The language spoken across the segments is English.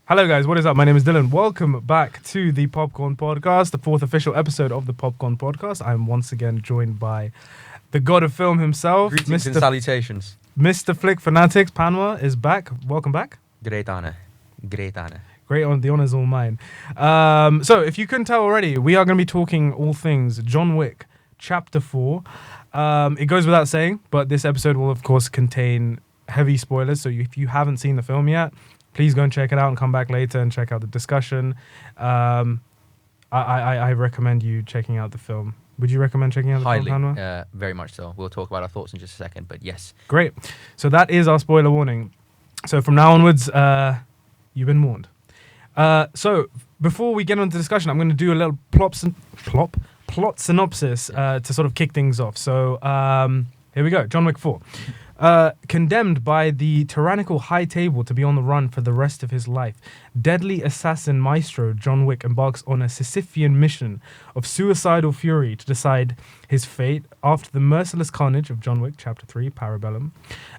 Hello guys, what is up? My name is Dylan. Welcome back to the Popcorn Podcast, the fourth official episode of the Popcorn Podcast. I'm once again joined by the god of film himself, Greetings and salutations. Mr. Flick Fanatics. Panwa is back. Welcome back. Great honor. Great honor. Great on the honor's all mine. So if you couldn't tell already, we are going to be talking all things John Wick, Chapter 4. It goes without saying, but this episode will of course contain heavy spoilers. So if you haven't seen the film yet, please go and check it out and come back later and check out the discussion. I recommend you checking out the film. Would you recommend checking out the film, Panwa? Highly, very much so. We'll talk about our thoughts in just a second, but yes. Great. So that is our spoiler warning. So from now onwards, you've been warned. So before we get on to discussion, I'm going to do a little plot synopsis to sort of kick things off. So here we go. John Wick 4. Condemned by the tyrannical High Table to be on the run for the rest of his life, deadly assassin maestro John Wick embarks on a Sisyphean mission of suicidal fury to decide his fate after the merciless carnage of John Wick Chapter 3, Parabellum.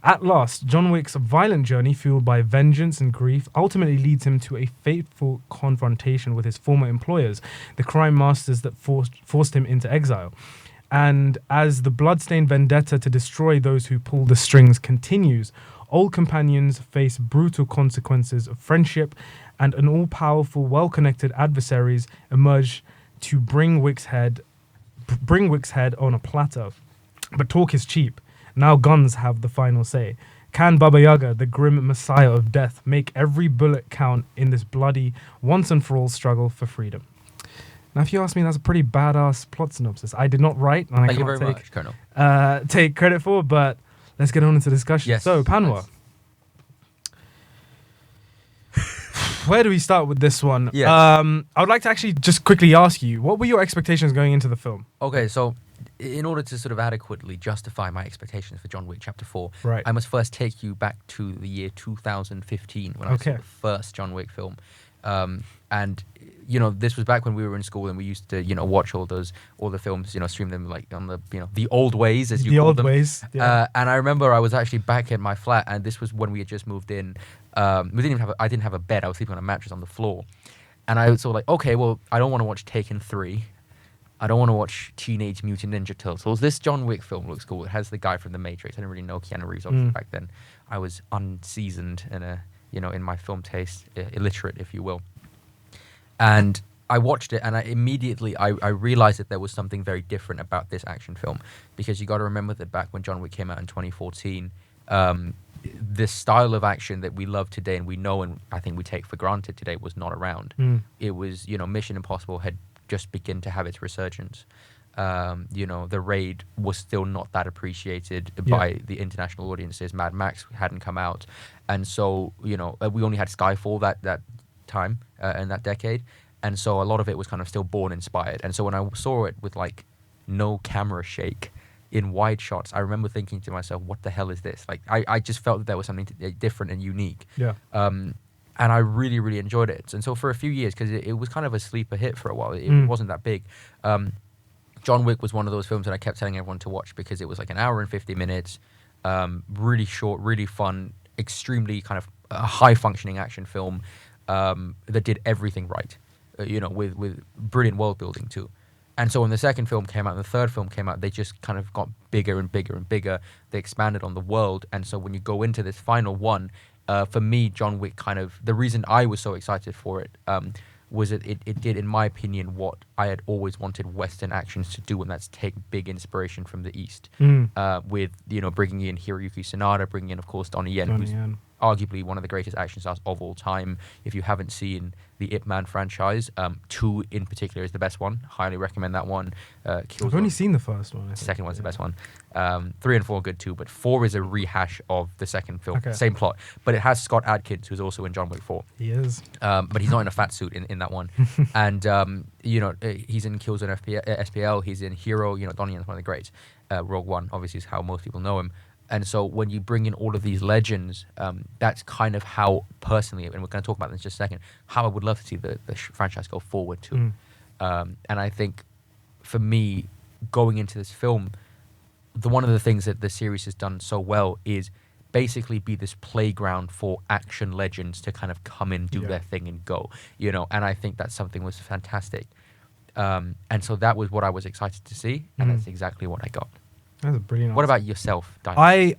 At last, John Wick's violent journey, fueled by vengeance and grief, ultimately leads him to a fateful confrontation with his former employers, the crime masters that forced him into exile. And as the bloodstained vendetta to destroy those who pull the strings continues, old companions face brutal consequences of friendship, and an all-powerful, well-connected adversaries emerge to bring Wick's head on a platter. But talk is cheap. Now guns have the final say. Can Baba Yaga, the grim messiah of death, make every bullet count in this bloody, once-and-for-all struggle for freedom? Now, if you ask me, that's a pretty badass plot synopsis. I did not write, and I Thank you can't very much, Colonel. take credit for, but let's get on into discussion. Yes. So, Panwa, where do we start with this one? Yeah. I would like to actually just quickly ask you, what were your expectations going into the film? Okay, so in order to sort of adequately justify my expectations for John Wick Chapter 4, Right. I must first take you back to the year 2015 when I saw the first John Wick film. And you know, this was back when we were in school and we used to, you know, watch all the films, you know, stream them like on the, you know, the old ways, as you call them. The old ways, yeah. And I remember I was actually back at my flat, and this was when we had just moved in. I didn't have a bed. I was sleeping on a mattress on the floor, and I was sort of like, okay, well, I don't want to watch Taken 3. I don't want to watch Teenage Mutant Ninja Turtles. This John Wick film looks cool. It has the guy from The Matrix. I didn't really know Keanu Reeves obviously back then. I was unseasoned in my film taste, illiterate, if you will. And I watched it, and I realized that there was something very different about this action film, because you got to remember that back when John Wick came out in 2014, this style of action that we love today and we know and I think we take for granted today was not around. It was, you know, Mission Impossible had just begun to have its resurgence. You know, The Raid was still not that appreciated by the international audiences. Mad Max hadn't come out, and so, you know, we only had Skyfall that time in that decade, and so a lot of it was kind of still Bourne inspired. And so when I saw it with like no camera shake in wide shots, I remember thinking to myself, what the hell is this? Like I just felt that there was something different and unique. And I really, really enjoyed it. And so for a few years, because it was kind of a sleeper hit for a while, it wasn't that big. John Wick was one of those films that I kept telling everyone to watch because it was like an hour and 50 minutes, really short, really fun, extremely kind of high functioning action film that did everything right, you know, with brilliant world building too. And so when the second film came out and the third film came out, they just kind of got bigger and bigger and bigger. They expanded on the world. And so when you go into this final one, for me, John Wick kind of, the reason I was so excited for it was that it did, in my opinion, what I had always wanted Western actions to do, and that's take big inspiration from the East. With, you know, bringing in Hiroyuki Sanada, bringing in, of course, Donnie Yen, who's arguably one of the greatest action stars of all time. If you haven't seen the Ip Man franchise, 2 in particular is the best one. Highly recommend that one. I've only seen the first one. The second one's the best one. 3 and 4 are good too, but 4 is a rehash of the second film. Same plot, but it has Scott Adkins, who's also in John Wick 4. He is. But he's not in a fat suit in that one. And, you know, he's in Killzone SPL, he's in Hero, you know, Donnie Yen's one of the greats. Rogue One, obviously, is how most people know him. And so when you bring in all of these legends, that's kind of how, personally, and we're going to talk about this in just a second, how I would love to see the franchise go forward too. And I think, for me, going into this film, one of the things that the series has done so well is basically be this playground for action legends to kind of come in, do their thing, and go. And I think that's something was fantastic. And so that was what I was excited to see, and that's exactly what I got. That's a brilliant What answer. about yourself, Diane? I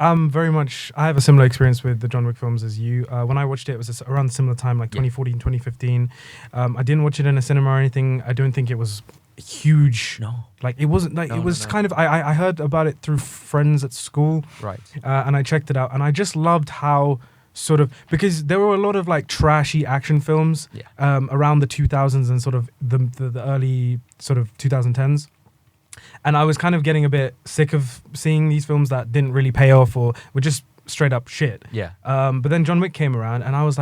have a similar experience with the John Wick films as you. When I watched it, it was around a similar time, like 2014, 2015. I didn't watch it in a cinema or anything. I don't think it was huge. No. Like, it wasn't like, it was kind of, I heard about it through friends at school. Right. And I checked it out, and I just loved how sort of, because there were a lot of like trashy action films around the 2000s and sort of the early sort of 2010s. And I was kind of getting a bit sick of seeing these films that didn't really pay off or were just straight up shit. Yeah. But then John Wick came around, and I was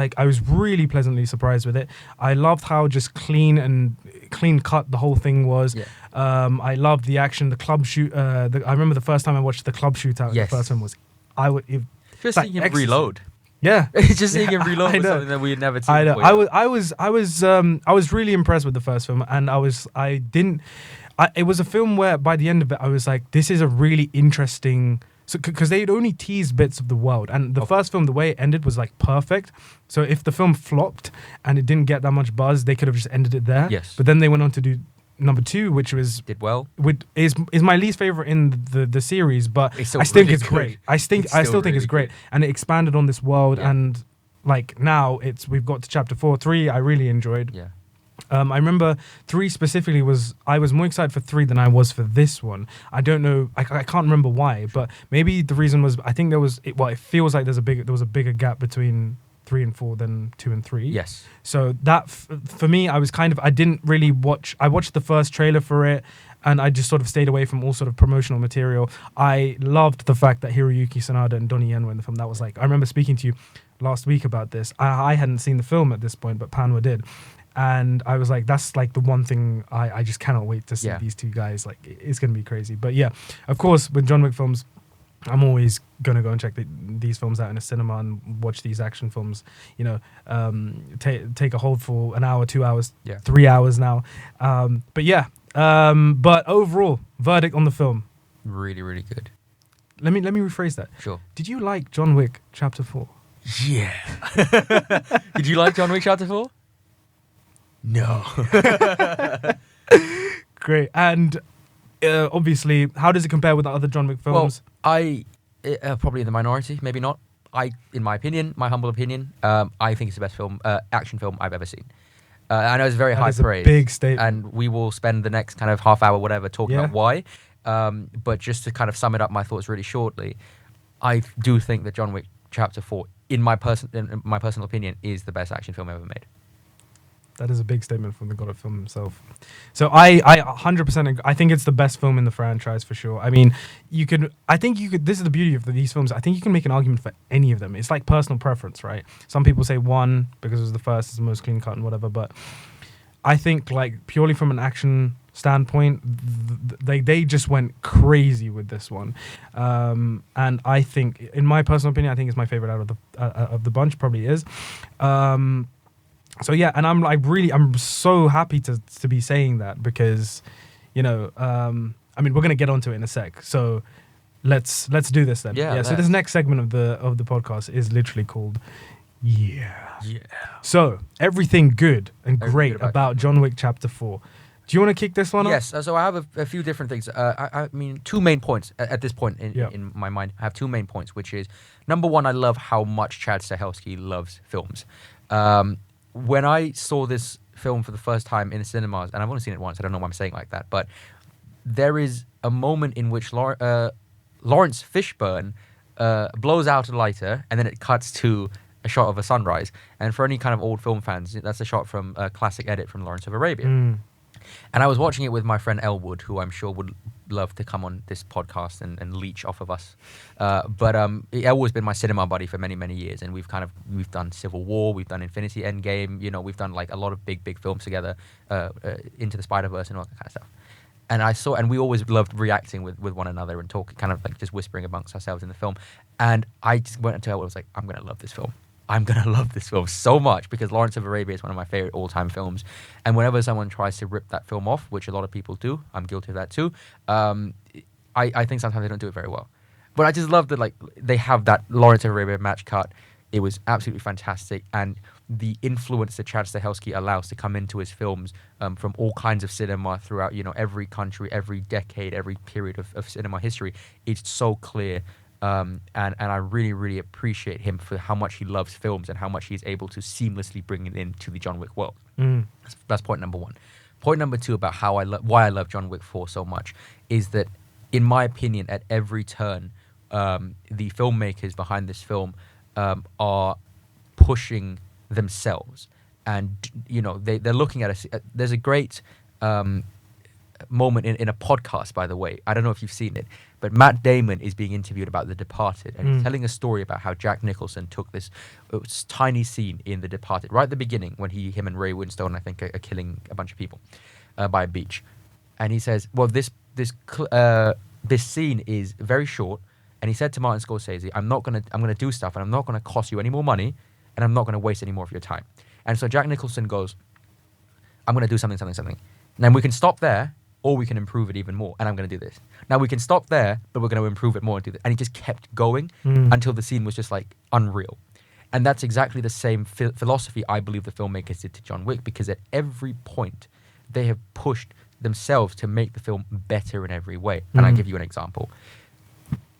really pleasantly surprised with it. I loved how just clean cut the whole thing was. Yeah. I loved the action, the club shoot. I remember the first time I watched the club shootout. Yes. The first one was, Just like seeing him ecstasy. reload. Yeah. Just seeing him reload I was know. something that we had never seen I know. before. I was really impressed with the first film, and it was a film where by the end of it, I was like, this is a really interesting, because they'd only teased bits of the world, and the first film, the way it ended was like perfect. So if the film flopped and it didn't get that much buzz, they could have just ended it there. Yes. But then they went on to do number 2, which Did well. is my least favorite in the series, but It's I still think really it's good. great. I still think it's great, and it expanded on this world, and like now we've got to chapter 4. 3 I really enjoyed. Yeah. I remember 3 specifically I was more excited for 3 than I was for this one. I don't know, I can't remember why, but maybe the reason was I think it feels like there was a bigger gap between 3 and 4 than 2 and 3. Yes. So that for me, I didn't really watch. I watched the first trailer for it, and I just sort of stayed away from all sort of promotional material. I loved the fact that Hiroyuki Sanada and Donnie Yen were in the film. That was like, I remember speaking to you last week about this. I hadn't seen the film at this point, but Panwa did. And I was like, that's like the one thing I just cannot wait to see these two guys. Like, it's going to be crazy. But yeah, of course, with John Wick films, I'm always going to go and check these films out in a cinema and watch these action films, take a hold for an hour, 2 hours, 3 hours now. But overall, verdict on the film. Really, really good. Let me rephrase that. Sure. Did you like John Wick Chapter 4? Yeah. Did you like John Wick Chapter 4? No. Great. And obviously, how does it compare with the other John Wick films? Well, probably in the minority, maybe not. In my opinion, my humble opinion, I think it's the best action film I've ever seen. I know it's very high praise. A big statement. And we will spend the next kind of half hour, whatever, talking about why. But just to kind of sum it up, my thoughts really shortly, I do think that John Wick Chapter 4, in my personal opinion, is the best action film ever made. That is a big statement from the god of film himself. So I 100% agree. I think it's the best film in the franchise for sure. I mean, this is the beauty of these films. I think you can make an argument for any of them. It's like personal preference, right? Some people say 1 because it was the first, it's the most clean cut and whatever. But I think like purely from an action standpoint, they just went crazy with this one. And I think, in my personal opinion, I think it's my favorite out of the bunch, probably is. So yeah, and I'm so happy to be saying that because, I mean, we're gonna get onto it in a sec. So let's do this then. Yeah. So this next segment of the podcast is literally called Yeah. So everything good and great about John Wick Chapter 4. Do you want to kick this one off? Yes. So I have a few different things. I mean, 2 main points at this point in my mind. I have 2 main points, which is, number 1, I love how much Chad Stahelski loves films. When I saw this film for the first time in the cinemas, and I've only seen it once, I don't know why I'm saying it like that, but there is a moment in which Lawrence Fishburne blows out a lighter, and then it cuts to a shot of a sunrise. And for any kind of old film fans, that's a shot from a classic edit from Lawrence of Arabia. And I was watching it with my friend Elwood, who I'm sure would love to come on this podcast and leech off of us. But Elwood's been my cinema buddy for many, many years, and we've done Civil War, we've done Infinity Endgame, we've done like a lot of big films together, Into the Spider-Verse and all that kind of stuff. And we always loved reacting with one another and talking, kind of like just whispering amongst ourselves in the film. And I just went to Elwood, I was like, I'm going to love this film. I'm going to love this film so much because Lawrence of Arabia is one of my favorite all-time films. And whenever someone tries to rip that film off, which a lot of people do, I'm guilty of that too, I think sometimes they don't do it very well. But I just love that, like, they have that Lawrence of Arabia match cut. It was absolutely fantastic, and the influence that Chad Stahelski allows to come into his films from all kinds of cinema throughout, every country, every decade, every period of cinema history, is so clear. And I really, really appreciate him for how much he loves films and how much he's able to seamlessly bring it into the John Wick world. That's point number one. Point number two about why I love John Wick 4 so much is that, in my opinion, at every turn, the filmmakers behind this film are pushing themselves, and they're looking at there's a great moment in a podcast, by the way. I don't know if you've seen it, but Matt Damon is being interviewed about The Departed, and he's telling a story about how Jack Nicholson took this tiny scene in The Departed right at the beginning when him and Ray Winstone, I think, are killing a bunch of people by a beach, and he says, well, this scene is very short, and he said to Martin Scorsese, I'm gonna do stuff, and I'm not gonna cost you any more money, and I'm not gonna waste any more of your time. And so Jack Nicholson goes, I'm gonna do something. Now we can stop there, or we can improve it even more, and I'm gonna do this. Now we can stop there, but we're gonna improve it more and do this. And he just kept going until the scene was just like unreal. And that's exactly the same philosophy I believe the filmmakers did to John Wick, because at every point they have pushed themselves to make the film better in every way. And I'll give you an example.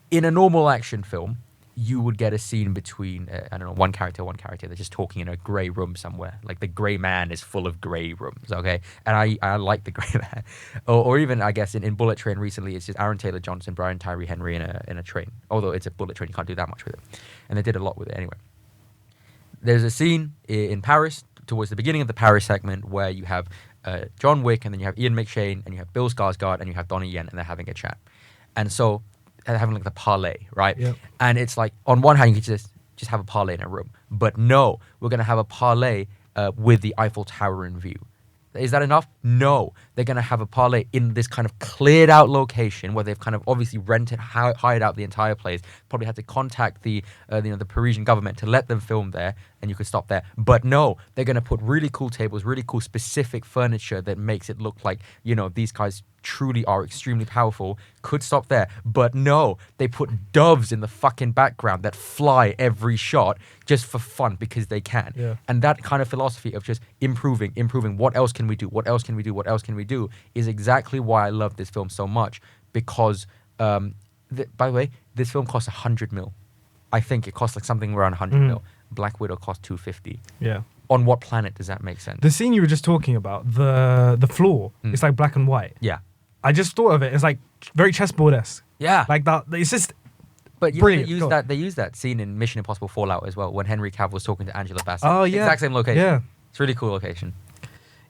In a normal action film, you would get a scene between, one character, they're just talking in a grey room somewhere. Like, the grey man is full of grey rooms, okay? And I like the grey man. Or even, I guess, in Bullet Train recently, it's just Aaron Taylor Johnson, Brian Tyree Henry in a train. Although it's a bullet train, you can't do that much with it. And they did a lot with it anyway. There's a scene in Paris, towards the beginning of the Paris segment, where you have John Wick, and then you have Ian McShane, and you have Bill Skarsgård, and you have Donnie Yen, and they're having a chat. And so having like the parlay, right? Yep. And it's like, on one hand, you could just have a parlay in a room, but no, we're going to have a parlay with the Eiffel Tower in view. Is that enough? No. They're going to have a parlay in this kind of cleared out location where they've kind of obviously hired out the entire place, probably had to contact the Parisian government to let them film there, and you could stop there. But no, they're going to put really cool tables, really cool specific furniture that makes it look like, these guys truly are extremely powerful, could stop there. But no, they put doves in the fucking background that fly every shot just for fun because they can. Yeah. And that kind of philosophy of just improving, what else can we do, what else can we do, is exactly why I love this film so much, because, by the way, this film cost 100 mil. I think it cost like something around 100 mil. Black Widow cost 250. Yeah. On what planet does that make sense? The scene you were just talking about, the floor, it's like black and white. Yeah. I just thought of it. It's like very chessboard-esque. Yeah. Like that. It's just But brilliant. they use that scene in Mission Impossible Fallout as well, when Henry Cavill was talking to Angela Bassett. Oh, yeah. Exact same location. Yeah. It's a really cool location.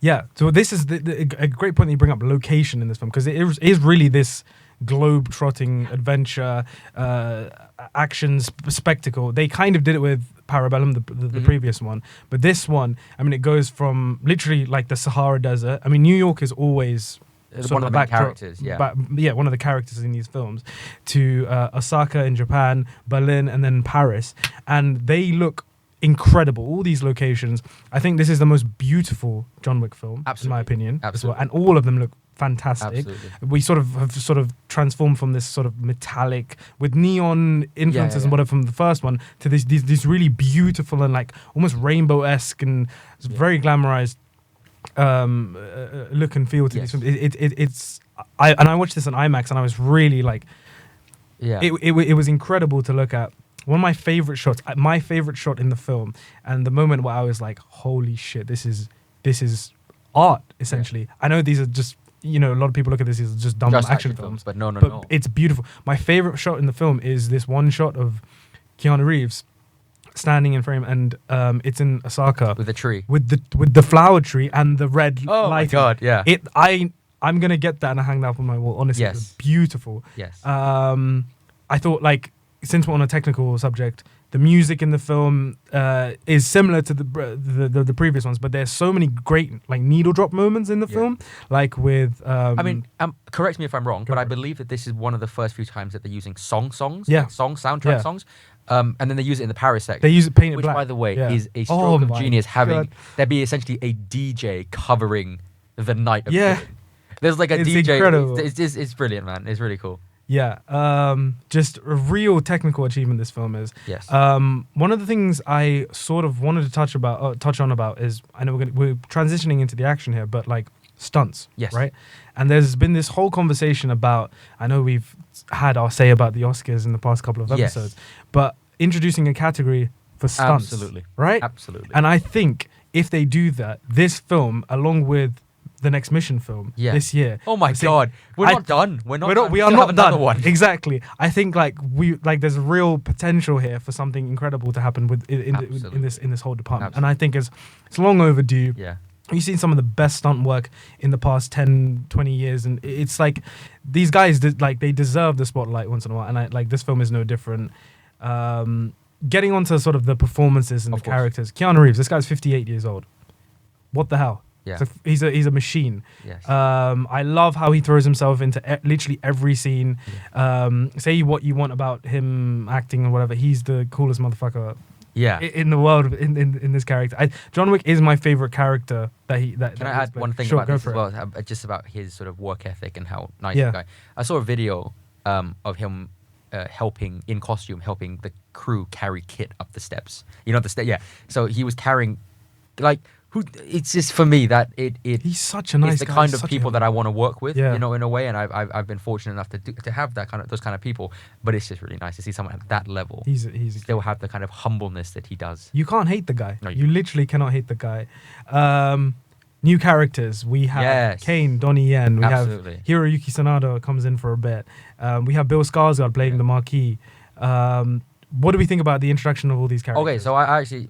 Yeah. So this is a great point that you bring up location in this film, because it is really this globe-trotting adventure, action spectacle. They kind of did it with Parabellum, the previous one. But this one, I mean, it goes from literally like the Sahara Desert. I mean, New York is always one of the main characters, one of the characters in these films, to Osaka in Japan, Berlin, and then Paris. And they look incredible, all these locations. I think this is the most beautiful John Wick film, in my opinion. Absolutely. As well. And all of them look fantastic. Absolutely. We have transformed from this sort of metallic with neon influences and whatever from the first one to these really beautiful and like almost rainbow-esque and very glamorized look and feel to these films. I watched this on IMAX, and I was really like, it was incredible to look at. One of my favorite shots in the film, and the moment where I was like, holy shit, this is art, essentially. Yeah. I know these are just, a lot of people look at this as just dumb action films. But no. It's beautiful. My favorite shot in the film is this one shot of Keanu Reeves standing in frame, and it's in Osaka with the tree, with the flower tree and the red light. Oh my god, yeah. I'm gonna get that and hang that up on my wall. Honestly, it's beautiful. Yes. I thought, like, since we're on a technical subject, the music in the film is similar to the previous ones, but there's so many great like needle drop moments in the film, like with. Correct me if I'm wrong, but I believe that this is one of the first few times that they're using songs, soundtrack songs. And then they use it in the Paris section. They use it painted black. Which, by the way, is a stroke of genius. There'd be essentially a DJ covering the night of killing. There's like a DJ. Incredible. It's brilliant, man. It's really cool. Yeah, just a real technical achievement this film is. Yes. One of the things I sort of wanted to touch on about is, I know we're transitioning into the action here, but like stunts, Yes. right? And there's been this whole conversation about, I know we've had our say about the Oscars in the past couple of Yes. episodes, but introducing a category for stunts, Absolutely. right? Absolutely. And I think if they do that, this film, along with the next Mission film Yeah. this year. Oh my I'm saying- God, we're I- not done. We're not. we're done. not, we are still not have another done. one. Exactly. I think there's real potential here for something incredible to happen in this whole department. And I think it's long overdue. Yeah. You've seen some of the best stunt work in the past 10, 20 years, and it's like these guys they deserve the spotlight once in a while. And this film is no different. Getting onto sort of the performances and Of the course. characters. Keanu Reeves, this guy's 58 years old. What the hell? Yeah. So he's a machine. Yes. I love how he throws himself into literally every scene. Say what you want about him acting or whatever. He's the coolest motherfucker Yeah. in the world in this character. John Wick is my favorite character that he. That, Can that I he's add played. one thing Sure, about go this for as it. well? Just about his sort of work ethic and how nice Yeah. the guy. I saw a video of him helping in costume, helping the crew carry Kit up the steps. You know the step. Yeah. So he was carrying, like, who? It's just for me that it. He's such a nice it's the guy. kind He's of such people a, that I want to work with, Yeah. you know, in a way, and I've been fortunate enough to have those kind of people. But it's just really nice to see someone at that level He's still have the kind of humbleness that he does. You can't hate the guy. No, you literally cannot hate the guy. New characters. We have Yes. Kane, Donnie Yen. We Absolutely. have Hiroyuki Sanada comes in for a bit. We have Bill Skarsgård playing the Marquis. What do we think about the introduction of all these characters? Okay, so I actually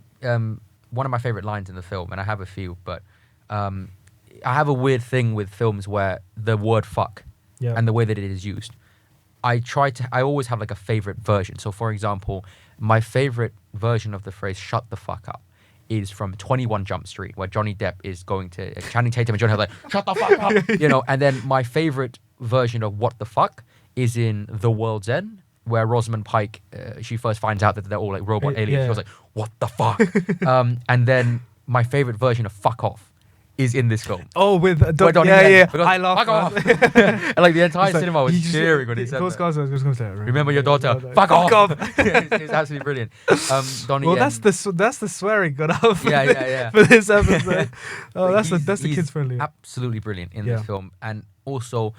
one of my favorite lines in the film, and I have a few, but I have a weird thing with films where the word "fuck" Yeah. and the way that it is used. I always have like a favorite version. So, for example, my favorite version of the phrase "shut the fuck up" is from 21 Jump Street, where Johnny Depp is going to Channing Tatum and Johnny Depp like "shut the fuck up," you know. And then my favorite version of "what the fuck" is in The World's End, where Rosamund Pike, she first finds out that they're all like robot aliens. Yeah. She was like, "What the fuck?" And then my favorite version of "fuck off" is in this film. Oh, with Where Donnie Yen goes, I laughed. "Fuck off!" And like the entire It's like, cinema was he just- cheering when he said Bill that. Skarsgård was gonna say, Remember your daughter. Fuck off! It's absolutely brilliant. Donnie Well, Yen, that's the swearing got out for, Yeah. for this episode. Oh, But that's the he's kids friendly. absolutely brilliant in Yeah. this film, and also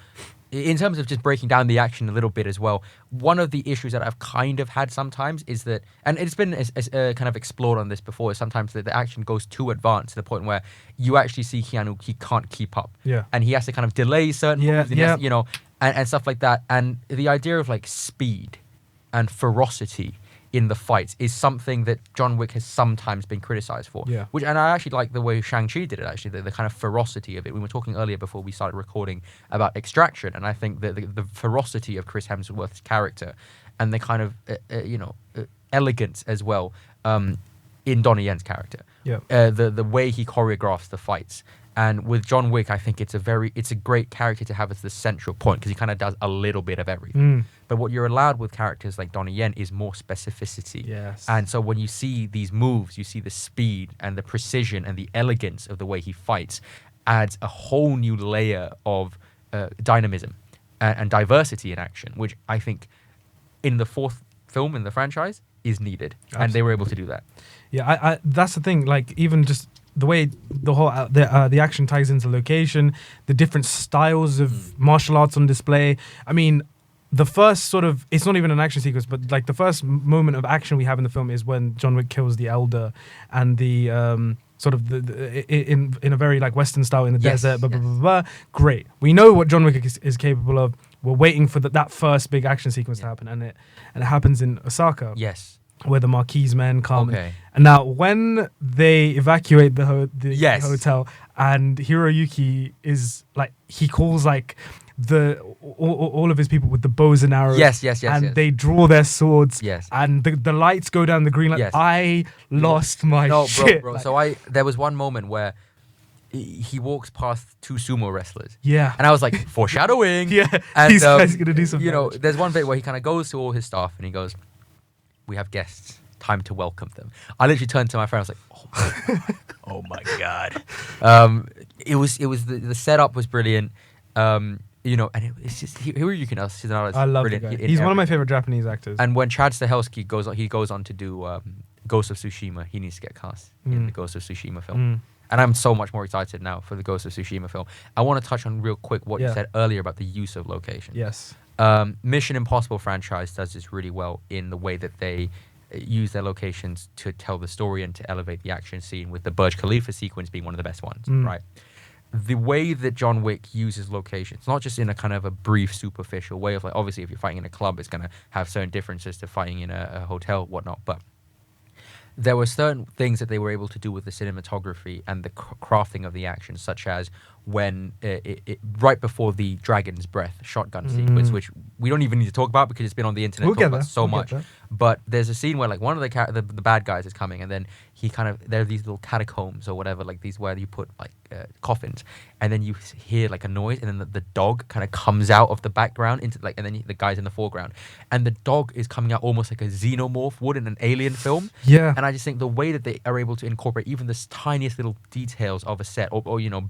in terms of just breaking down the action a little bit as well. One of the issues that I've kind of had sometimes is that, and it's been kind of explored on this before, is sometimes that the action goes too advanced to the point where you actually see Keanu, he can't keep up, Yeah. and he has to kind of delay certain Yeah, moves, and he has yeah. to, you know, and stuff like that. And the idea of like speed and ferocity in the fights is something that John Wick has sometimes been criticized for. Yeah. And I actually like the way Shang-Chi did it, actually, the kind of ferocity of it. We were talking earlier before we started recording about Extraction, and I think that the ferocity of Chris Hemsworth's character and the kind of, elegance as well in Donnie Yen's character. Yeah. The way he choreographs the fights. And with John Wick, I think it's a great character to have as the central point because he kind of does a little bit of everything. But what you're allowed with characters like Donnie Yen is more specificity. Yes. And so when you see these moves, you see the speed and the precision and the elegance of the way he fights adds a whole new layer of dynamism and diversity in action, which I think in the fourth film in the franchise is needed. Absolutely. And they were able to do that. Yeah, I that's the thing. Like even just the way the whole the action ties into location, the different styles of martial arts on display. I mean, the first sort of, it's not even an action sequence, but like the first moment of action we have in the film is when John Wick kills the elder, and the sort of in a very like Western style in the Yes, desert. Blah, blah, yes. blah, blah, blah. Great. We know what John Wick is capable of. We're waiting for that first big action sequence to happen, and it happens in Osaka. Yes. Where the Marquis men come. Okay. And now, when they evacuate the Yes. hotel, and Hiroyuki is like, he calls like all of his people with the bows and arrows. Yes. And yes. they draw their swords. Yes. And the lights go down the green light. Yes. I lost my No, shit. bro. Like, So there was one moment where he walks past two sumo wrestlers. yeah. And I was like, foreshadowing. Yeah. And, These guys are gonna do some You know, damage. there's one bit where he kind of goes to all his staff and he goes, "We have guests. Time to welcome them." I literally turned to my friend. I was like, "Oh my god!" It was the setup was brilliant. and it's just Hiroyuki Tsunoda is I love the brilliant. guy. He's one of my favorite Japanese actors. And when Chad Stahelski goes on to do Ghost of Tsushima, he needs to get cast in the Ghost of Tsushima film. And I'm so much more excited now for the Ghost of Tsushima film. I want to touch on real quick what you said earlier about the use of location. Yes. Mission Impossible franchise does this really well in the way that they use their locations to tell the story and to elevate the action scene, with the Burj Khalifa sequence being one of the best ones, right? The way that John Wick uses locations, not just in a kind of a brief, superficial way of like, obviously if you're fighting in a club, it's going to have certain differences to fighting in a hotel, whatnot, but there were certain things that they were able to do with the cinematography and the crafting of the action, such as when right before the Dragon's Breath shotgun sequence, which we don't even need to talk about because it's been on the internet talked about so much. But there's a scene where like one of the bad guys is coming, and then he there are these little catacombs or whatever, like these where you put like coffins, and then you hear like a noise, and then the dog kind of comes out of the background into like, and then the guy's in the foreground, and the dog is coming out almost like a xenomorph would in an Alien film. Yeah. And I just think the way that they are able to incorporate even the tiniest little details of a set, or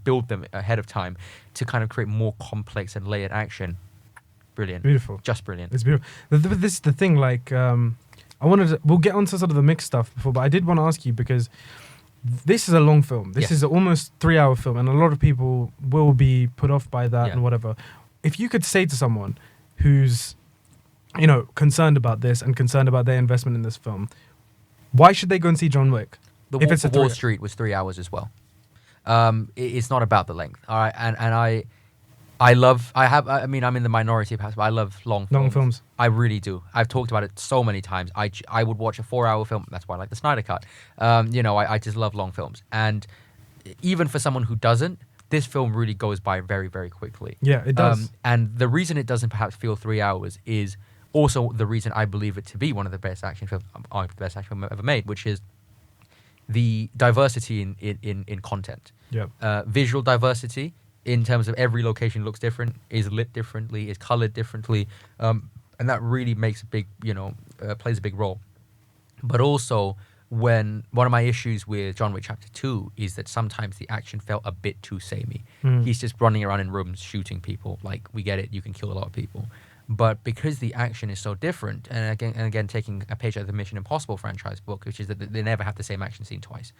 build them ahead of time to kind of create more complex and layered action. Brilliant. Beautiful. Just brilliant. It's beautiful. This is the thing, like, we'll get onto sort of the mixed stuff before, but I did want to ask you, because this is a long film. This is an almost 3-hour film, and a lot of people will be put off by that and whatever. If you could say to someone who's, concerned about this and concerned about their investment in this film, why should they go and see John Wick? The Wolf of Wall Street was 3 hours as well. It's not about the length. All right, and I'm in the minority perhaps, but I love long films. I really do. I've talked about it so many times. I would watch a 4-hour film. That's why I like the Snyder Cut. I just love long films. And even for someone who doesn't, this film really goes by very, very quickly. Yeah, it does. And the reason it doesn't perhaps feel 3 hours is also the reason I believe it to be one of the best action films, the best action film ever made, which is the diversity in content. Yeah. Visual diversity, in terms of every location looks different, is lit differently, is colored differently, and that really makes a big, plays a big role. But also, when one of my issues with John Wick Chapter 2 is that sometimes the action felt a bit too samey. He's just running around in rooms shooting people. Like, we get it, you can kill a lot of people. But because the action is so different, and again taking a page out of the Mission Impossible franchise book, which is that they never have the same action scene twice.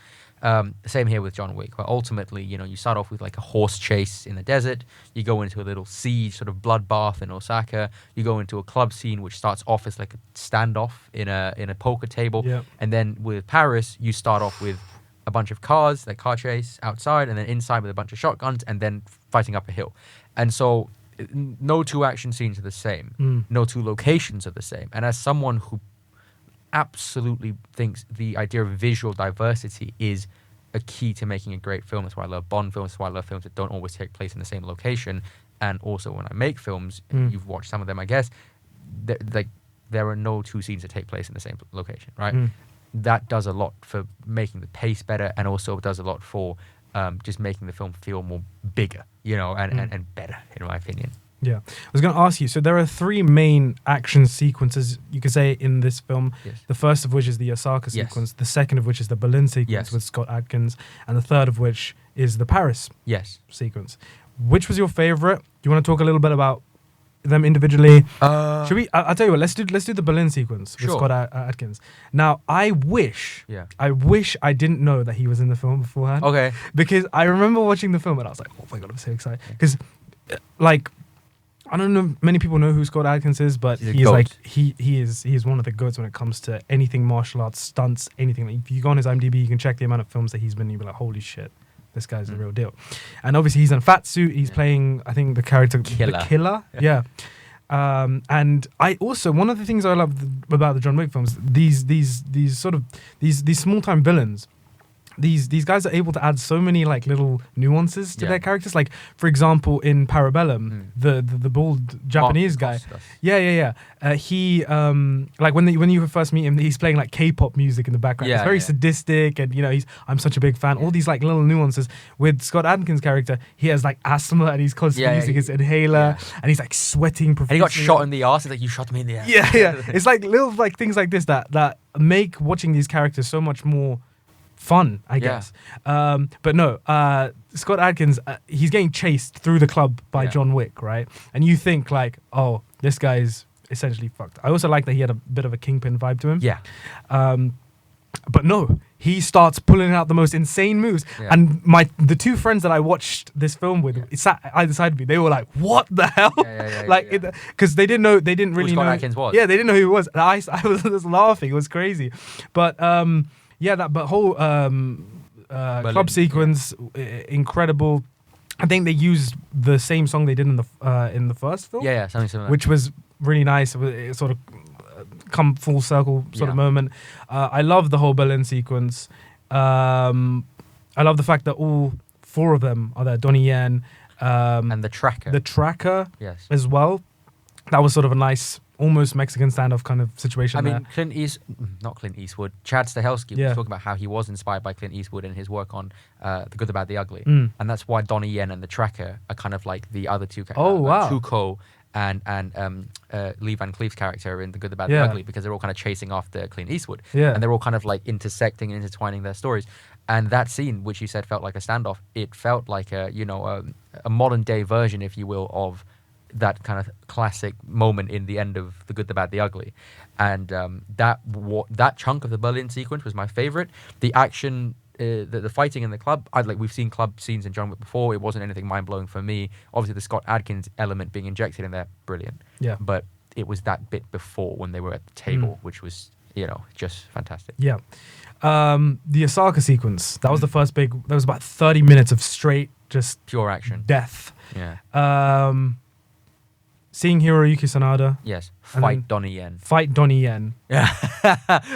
Same here with John Wick, where ultimately, you start off with like a horse chase in the desert, you go into a little siege, sort of bloodbath in Osaka, you go into a club scene which starts off as like a standoff in a poker table, and then with Paris, you start off with a bunch of cars, like car chase outside, and then inside with a bunch of shotguns, and then fighting up a hill. And so no two action scenes are the same. No two locations are the same. And as someone who absolutely thinks the idea of visual diversity is a key to making a great film, that's why I love Bond films, that's why I love films that don't always take place in the same location. And also when I make films, you've watched some of them, I guess, there are no two scenes that take place in the same location, right? That does a lot for making the pace better, and also does a lot for just making the film feel more bigger, and better, in my opinion. Yeah. I was going to ask you, so there are 3 main action sequences, you could say, in this film. Yes. The first of which is the Osaka sequence, the second of which is the Berlin sequence with Scott Adkins, and the third of which is the Paris sequence. Which was your favorite? Do you want to talk a little bit about them individually? Should we? I'll tell you what. Let's do the Berlin sequence with Scott Adkins. Now, I wish I didn't know that he was in the film beforehand. Okay. Because I remember watching the film and I was like, oh my god, I'm so excited. Because, like, I don't know, many people know who Scott Adkins is, but he is one of the goats when it comes to anything martial arts, stunts, anything. Like, if you go on his IMDb, you can check the amount of films that he's been in. You'll be like, holy shit, this guy's the real deal. And obviously he's in a fat suit. He's playing, I think, the character the Killer. Yeah. And I also, one of the things I love about the John Wick films, these small time villains. These guys are able to add so many like little nuances to their characters. Like, for example, in Parabellum, the bald Japanese guy. He like when you first meet him, he's playing like K-pop music in the background. It's very sadistic, and I'm such a big fan. All these like little nuances. With Scott Adkins' character, he has like asthma, and he's constantly using his inhaler, and he's like sweating profusely. And he got shot in the arse. He's like, you shot me in the ass. Yeah. It's like little like things like this that make watching these characters so much more fun, I Yeah. guess. But no, Scott Adkins, he's getting chased through the club by Yeah. John Wick, right? And you think like, oh, this guy's essentially fucked. I also like that he had a bit of a Kingpin vibe to him. Yeah. But no, he starts pulling out the most insane moves. Yeah. And the two friends that I watched this film with, it sat either side of me. They were like, "What the hell?" Like, because they didn't really Scott know. Adkins was. Yeah, they didn't know who he was. And I was just laughing. It was crazy. But yeah, that whole club sequence, incredible. I think they used the same song they did in the first film. Yeah, something similar. Which was really nice. It sort of come full circle sort of moment. I love the whole Berlin sequence. I love the fact that all four of them are there. Donnie Yen. And the tracker. The tracker Yes. as well. That was sort of a nice, almost Mexican standoff kind of situation there. I mean, not Clint Eastwood, Chad Stahelski was Yeah. talking about how he was inspired by Clint Eastwood in his work on The Good, the Bad, the Ugly. Mm. And that's why Donnie Yen and the tracker are kind of like the other two characters. Oh, wow. Tuco and Lee Van Cleef's character in The Good, the Bad, Yeah. the Ugly, because they're all kind of chasing after Clint Eastwood. Yeah. And they're all kind of like intersecting and intertwining their stories. And that scene, which you said felt like a standoff, it felt like a modern day version, if you will, of that kind of classic moment in the end of The Good, the Bad, the Ugly. And that chunk of the Berlin sequence was my favorite. The action, the fighting in the club, we've seen club scenes in John Wick before. It wasn't anything mind-blowing for me. Obviously, the Scott Adkins element being injected in there, brilliant. Yeah. But it was that bit before when they were at the table, which was, just fantastic. Yeah. The Osaka sequence, that was the first big, that was about 30 minutes of straight, just Pure action. death. Yeah. Seeing Hiroyuki Sanada Yes. and Fight then Donnie Yen. fight Donnie Yen. Yeah.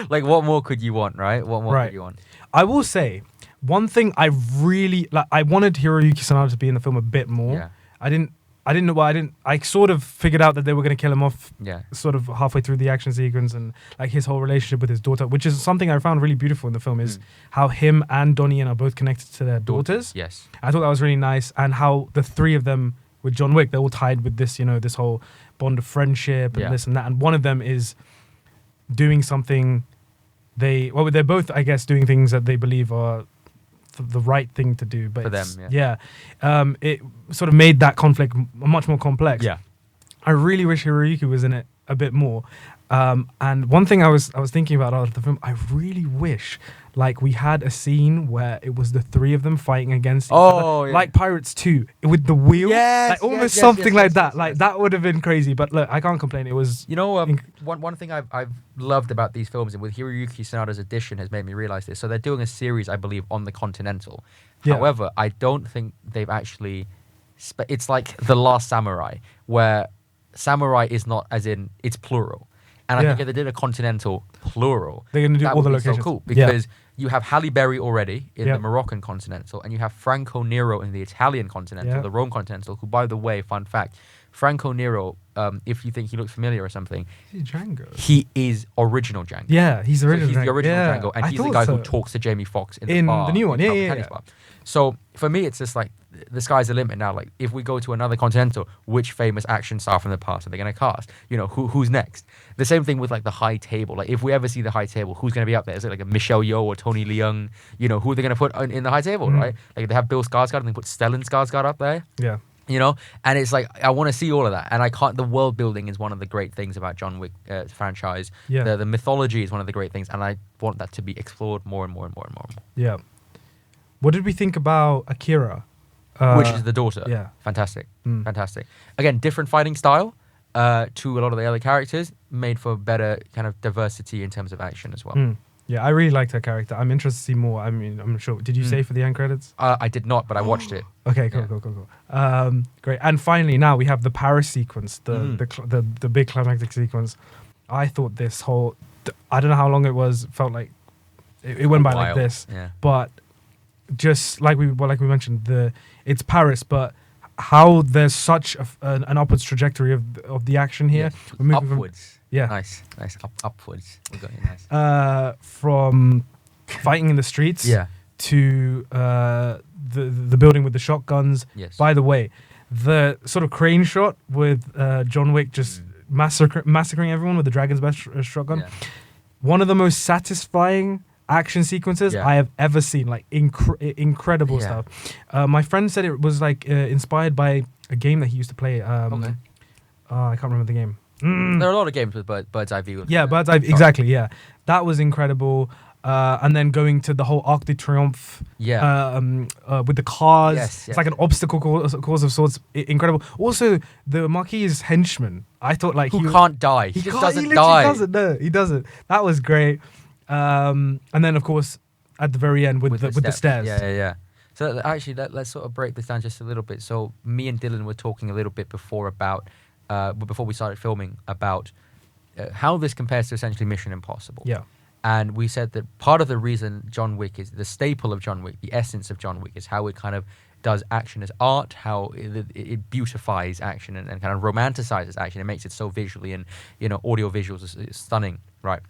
Like, what more could you want, right? What more Right. could you want? I will say, one thing I really, I wanted Hiroyuki Sanada to be in the film a bit more. Yeah. I didn't know why I sort of figured out that they were going to kill him off Yeah. sort of halfway through the action sequence, and like his whole relationship with his daughter, which is something I found really beautiful in the film, is how him and Donnie Yen are both connected to their daughters. Yes. I thought that was really nice, and how the three of them with John Wick, they're all tied with this, this whole bond of friendship and Yeah. this and that. And one of them is doing something they're both, I guess, doing things that they believe are the right thing to do. But For them, it sort of made that conflict much more complex. Yeah. I really wish Hiroyuki was in it a bit more. And one thing I was thinking about out of the film, I really wish we had a scene where it was the three of them fighting against each other, Yeah. like Pirates 2 with the wheel, Yes, almost yes, something yes, like yes, that. yes, yes. That would have been crazy. But look, I can't complain. It was One thing I've loved about these films, and with Hiroyuki Sanada's addition has made me realize this. So they're doing a series, I believe, on the Continental. Yeah. However, I don't think they've actually. It's like The Last Samurai, where samurai is not as in it's plural. And I Yeah. think if they did a Continental plural, They're gonna do that all the would be locations. so cool, Yeah. because you have Halle Berry already in Yeah. the Moroccan Continental, and you have Franco Nero in the Italian Continental, Yeah. the Rome Continental. Who, by the way, fun fact, Franco Nero, if you think he looks familiar or something, Is he Django? he is original Django. Yeah, he's the So original. he's the original yeah. Django, and I he's the thought guy so. who talks to Jamie Foxx in In bar, the new one. in Yeah, the yeah, tennis yeah. bar. So for me, it's just like the sky's the limit now. Like, if we go to another Continental, which famous action star from the past are they going to cast? Who's next? The same thing with like the High Table. Like, if we ever see the High Table, who's going to be up there? Is it like a Michelle Yeoh or Tony Leung? Who are they going to put in the High Table, right? Like, they have Bill Skarsgård and they put Stellan Skarsgård up there. Yeah. And it's like, I want to see all of that, and I can't. The world building is one of the great things about John Wick franchise. Yeah. The mythology is one of the great things, and I want that to be explored more and more and more and more and more. Yeah. What did we think about Akira? Which is the daughter. yeah. Fantastic. Mm. Fantastic. Again, different fighting style to a lot of the other characters, made for better kind of diversity in terms of action as well. Mm. Yeah, I really liked her character. I'm interested to see more. I mean, I'm sure. Did you say for the end credits? I did not, but I watched it. Okay, cool, Yeah. cool. Great. And finally, now we have the Paris sequence, the big climactic sequence. I thought this whole, I don't know how long it was. Felt like it went by like Wild. this. Yeah. But just like we mentioned, it's Paris, but how there's such an upwards trajectory of the action here. Yes. We're moving from- Upwards. Yeah. Nice. Upwards. We got it, nice. From fighting in the streets Yeah. to the building with the shotguns. Yes. By the way, the sort of crane shot with John Wick just massacring everyone with the Dragon's Best shotgun. Yeah. One of the most satisfying action sequences Yeah. I have ever seen. Like incredible Yeah. stuff. My friend said it was like inspired by a game that he used to play. Okay. I can't remember the game. There are a lot of games with bird's eye view. Yeah, Bird's Eye. Exactly. Yeah, that was incredible. And then going to the whole Arc de Triomphe. Yeah. With the cars. Yes, It's like an obstacle course of sorts. Incredible. Also, the Marquis' henchman. I thought like Who can't die? He just doesn't he literally die. doesn't. No, he doesn't. That was great. And then of course at the very end with the stairs. Yeah. So actually, let's sort of break this down just a little bit. So me and Dylan were talking a little bit before about before we started filming about how this compares to essentially Mission Impossible. Yeah. And we said that part of the reason John Wick is the staple of John Wick, the essence of John Wick, is how it kind of does action as art, how it beautifies action and kind of romanticizes action. It makes it so visually and, audio visuals is stunning, right?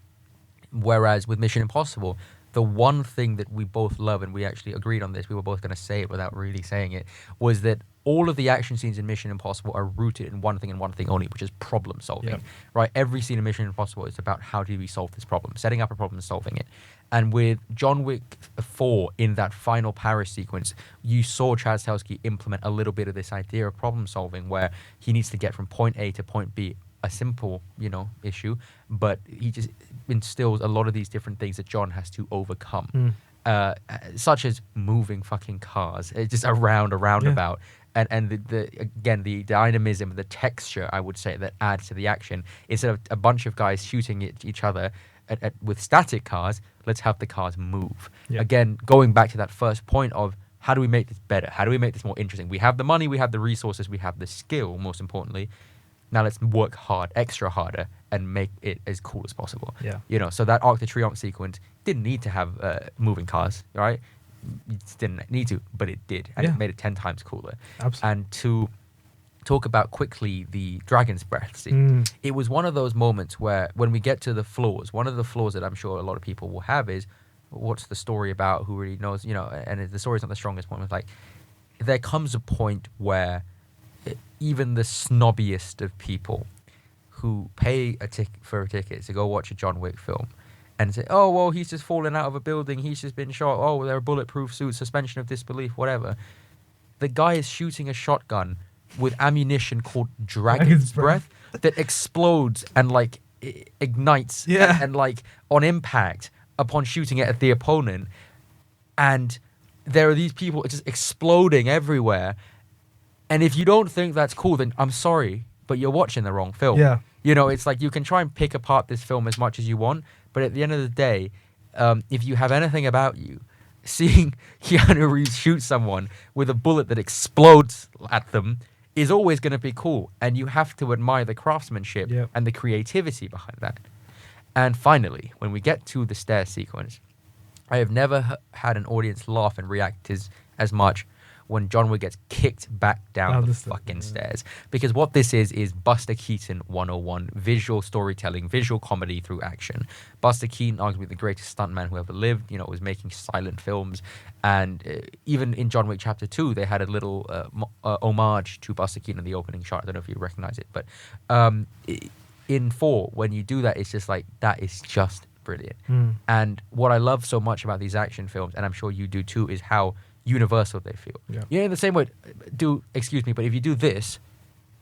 Whereas with Mission Impossible, the one thing that we both love, and we actually agreed on this, we were both going to say it without really saying it, was that all of the action scenes in Mission Impossible are rooted in one thing and one thing only, which is problem solving. Yeah. Right? Every scene in Mission Impossible is about how do we solve this problem, setting up a problem and solving it. And with John Wick 4, in that final Paris sequence, you saw Chad Stahelski implement a little bit of this idea of problem solving, where he needs to get from point A to point B, a simple, issue, but he just instills a lot of these different things that John has to overcome, such as moving fucking cars, just around a roundabout, and the dynamism, the texture, I would say, that adds to the action. Instead of a bunch of guys shooting at each other with static cars, let's have the cars move. Yeah. Again, going back to that first point of how do we make this better? How do we make this more interesting? We have the money, we have the resources, we have the skill, most importantly. Now let's work hard, extra harder, and make it as cool as possible. Yeah. So that Arc de Triomphe sequence didn't need to have moving cars, right? It just didn't need to, but it did, and it made it 10 times cooler. Absolutely. And to talk about quickly the Dragon's Breath scene, it was one of those moments where when we get to the flaws, one of the flaws that I'm sure a lot of people will have is, what's the story about? Who really knows? And the story's not the strongest point. It's like there comes a point where even the snobbiest of people who pay for a ticket to go watch a John Wick film and say, oh, well, he's just fallen out of a building, he's just been shot, oh, there are bulletproof suits, suspension of disbelief, whatever. The guy is shooting a shotgun with ammunition called Dragon's Breath that explodes and ignites and on impact upon shooting it at the opponent. And there are these people just exploding everywhere. And if you don't think that's cool, then I'm sorry, but you're watching the wrong film. Yeah. It's like you can try and pick apart this film as much as you want, but at the end of the day, if you have anything about you, seeing Keanu Reeves shoot someone with a bullet that explodes at them is always going to be cool. And you have to admire the craftsmanship and the creativity behind that. And finally, when we get to the stair sequence, I have never had an audience laugh and react as much when John Wick gets kicked back down the fucking stairs. Because what this is Buster Keaton 101, visual storytelling, visual comedy through action. Buster Keaton, arguably the greatest stuntman who ever lived, was making silent films. And even in John Wick Chapter 2, they had a little homage to Buster Keaton in the opening shot. I don't know if you recognize it. But in 4, when you do that, it's just like, that is just brilliant. And what I love so much about these action films, and I'm sure you do too, is how universal they feel. In the same way, excuse me, but if you do this,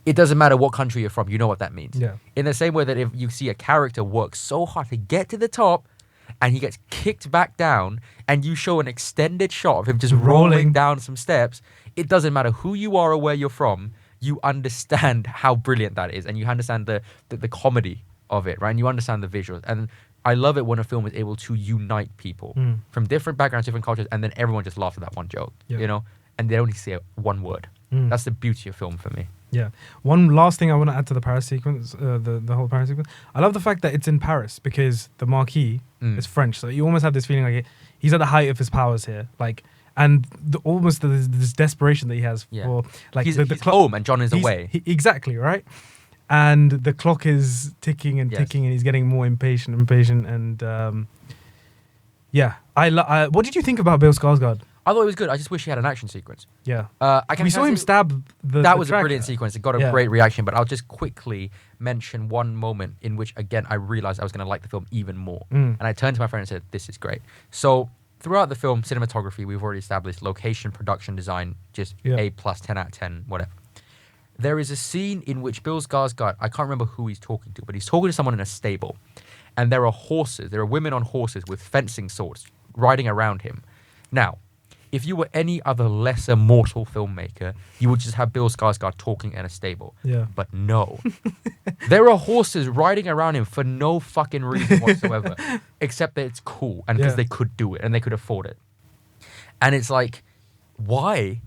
it doesn't matter what country you're from, you know what that means. In the same way that if you see a character work so hard to get to the top and he gets kicked back down and you show an extended shot of him just rolling down some steps, it doesn't matter who you are or where you're from, you understand how brilliant that is, and you understand the comedy of it, right? And you understand the visuals. And I love it when a film is able to unite people from different backgrounds, different cultures, and then everyone just laughs at that one joke, and they only say one word. That's the beauty of film for me. Yeah. One last thing I want to add to the Paris sequence, the whole Paris sequence. I love the fact that it's in Paris because the Marquis is French, so you almost have this feeling like he's at the height of his powers here, and almost this desperation that he has for he's home and John is away. Exactly, right. And the clock is ticking and ticking, and he's getting more impatient. And what did you think about Bill Skarsgård? I thought it was good. I just wish he had an action sequence. Yeah. We saw him stab the That was tracker. a brilliant sequence. It got a great reaction. But I'll just quickly mention one moment in which, again, I realized I was going to like the film even more. And I turned to my friend and said, "This is great." So throughout the film, cinematography, we've already established location, production design, just A+, 10 out of 10, whatever. There is a scene in which Bill Skarsgård, I can't remember who he's talking to, but he's talking to someone in a stable. And there are horses, there are women on horses with fencing swords riding around him. Now, if you were any other lesser mortal filmmaker, you would just have Bill Skarsgård talking in a stable. Yeah. But no. There are horses riding around him for no fucking reason whatsoever, except that it's cool and because they could do it and they could afford it. And it's like, why?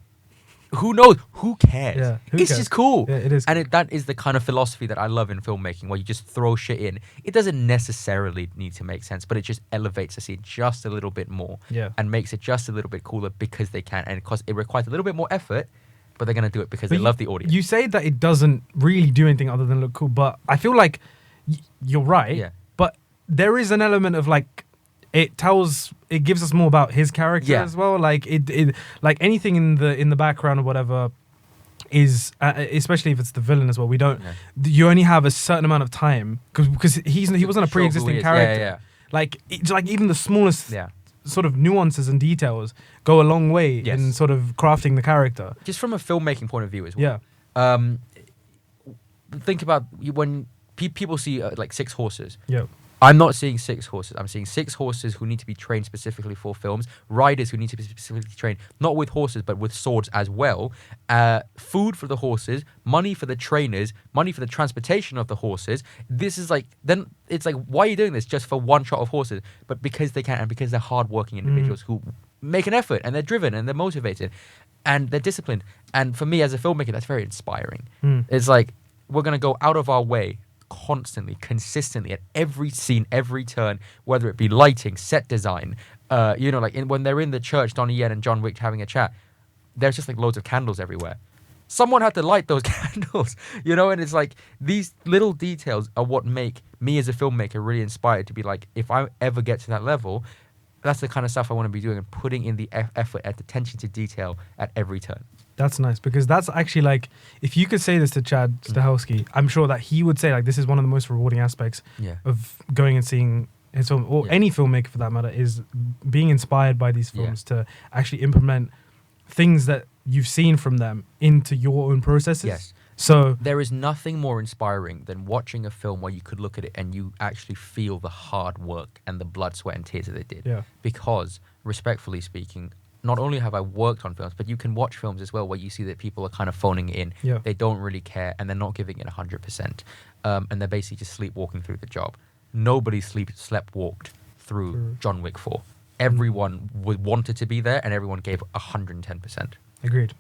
Who knows? Who cares? Yeah, who it's cares? just cool. Yeah, it is. And that is the kind of philosophy that I love in filmmaking, where you just throw shit in. It doesn't necessarily need to make sense, but it just elevates the scene just a little bit more and makes it just a little bit cooler because they can. And because it requires a little bit more effort, but they're going to do it because they love the audience. You say that it doesn't really do anything other than look cool, but I feel like you're right. Yeah. But there is an element of like, it gives us more about his character as well. Like it like anything in the background or whatever is, especially if it's the villain as well. We don't. You only have a certain amount of time because he wasn't a pre-existing character. Yeah. Like even the smallest sort of nuances and details go a long way in sort of crafting the character. Just from a filmmaking point of view as well. Yeah. Think about when people see like 6 horses. Yeah. I'm not seeing 6 horses. I'm seeing 6 horses who need to be trained specifically for films. Riders who need to be specifically trained, not with horses, but with swords as well. Food for the horses, money for the trainers, money for the transportation of the horses. This is like, then it's like, why are you doing this just for one shot of horses? But because they can, and because they're hardworking individuals who make an effort and they're driven and they're motivated and they're disciplined. And for me as a filmmaker, that's very inspiring. It's like, we're going to go out of our way constantly, consistently, at every scene, every turn, whether it be lighting, set design, like when they're in the church, Donnie Yen and John Wick having a chat, there's just like loads of candles everywhere. Someone had to light those candles, and it's like these little details are what make me as a filmmaker really inspired to be like, if I ever get to that level, that's the kind of stuff I want to be doing and putting in the effort and attention to detail at every turn. That's nice, because that's actually like, if you could say this to Chad Stahelski, I'm sure that he would say like, this is one of the most rewarding aspects of going and seeing his film, or any filmmaker for that matter, is being inspired by these films to actually implement things that you've seen from them into your own processes. Yes. So there is nothing more inspiring than watching a film where you could look at it and you actually feel the hard work and the blood, sweat, and tears that they did. Yeah. Because, respectfully speaking, not only have I worked on films, but you can watch films as well where you see that people are kind of phoning it in. Yeah. They don't really care and they're not giving it 100%. And they're basically just sleepwalking through the job. Nobody slept-walked through John Wick 4. Everyone wanted to be there and everyone gave 110%. Agreed.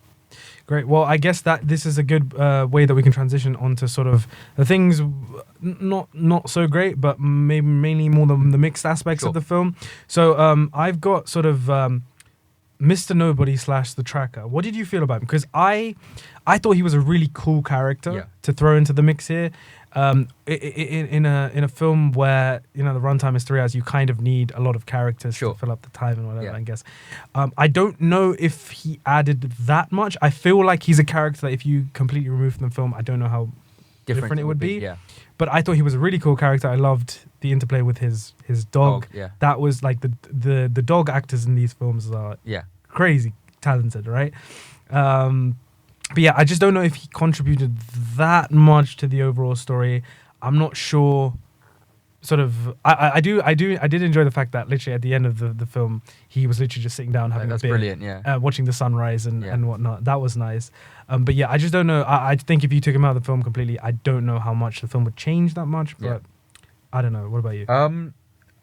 Great. Well, I guess that this is a good way that we can transition onto sort of the things not so great, but maybe mainly more the mixed aspects of the film. So I've got sort of Mr. Nobody / The Tracker. What did you feel about him? Because I thought he was a really cool character to throw into the mix here. In a film where the runtime is 3 hours, you kind of need a lot of characters to fill up the time and whatever. I guess I don't know if he added that much. I feel like he's a character that if you completely remove from the film, I don't know how different it would be. Yeah. But I thought he was a really cool character. I loved the interplay with his dog. That was like the dog actors in these films are crazy talented, right? But yeah, I just don't know if he contributed that much to the overall story. I'm not sure. Sort of, I did enjoy the fact that literally at the end of the film, he was literally just sitting down having a beer, brilliant, watching the sunrise and whatnot. That was nice. But yeah, I just don't know. I think if you took him out of the film completely, I don't know how much the film would change that much. But I don't know. What about you?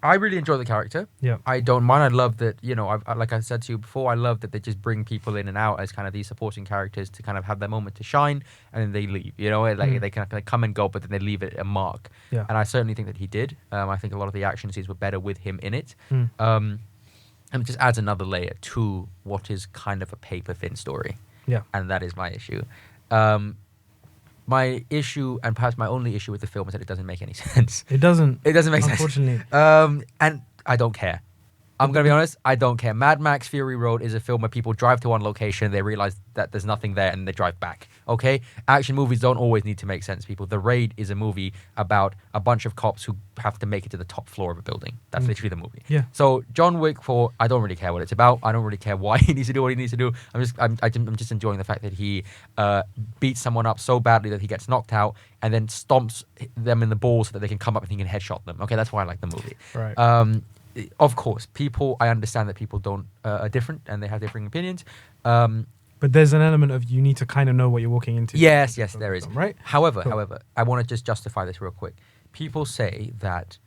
I really enjoy the character. Yeah. I don't mind. I love that, like I said to you before, I love that they just bring people in and out as kind of these supporting characters to kind of have their moment to shine, and then they leave. They kind of come and go, but then they leave it a mark. Yeah. And I certainly think that he did. I think a lot of the action scenes were better with him in it. And it just adds another layer to what is kind of a paper-thin story. Yeah. And that is my issue. My issue, and perhaps my only issue with the film, is that it doesn't make any sense. It doesn't. It doesn't make sense. Unfortunately. And I don't care. I'm going to be honest, I don't care. Mad Max Fury Road is a film where people drive to one location, they realize that there's nothing there, and they drive back. Okay? Action movies don't always need to make sense, people. The Raid is a movie about a bunch of cops who have to make it to the top floor of a building. That's literally the movie. Yeah. So John Wick 4, I don't really care what it's about. I don't really care why he needs to do what he needs to do. I'm just enjoying the fact that he beats someone up so badly that he gets knocked out and then stomps them in the balls so that they can come up and he can headshot them. Okay, that's why I like the movie. Right. Of course, I understand that people don't are different and they have different opinions. But there's an element of you need to kind of know what you're walking into. Yes, there is. Right? However, Cool. I want to just justify this real quick. People say that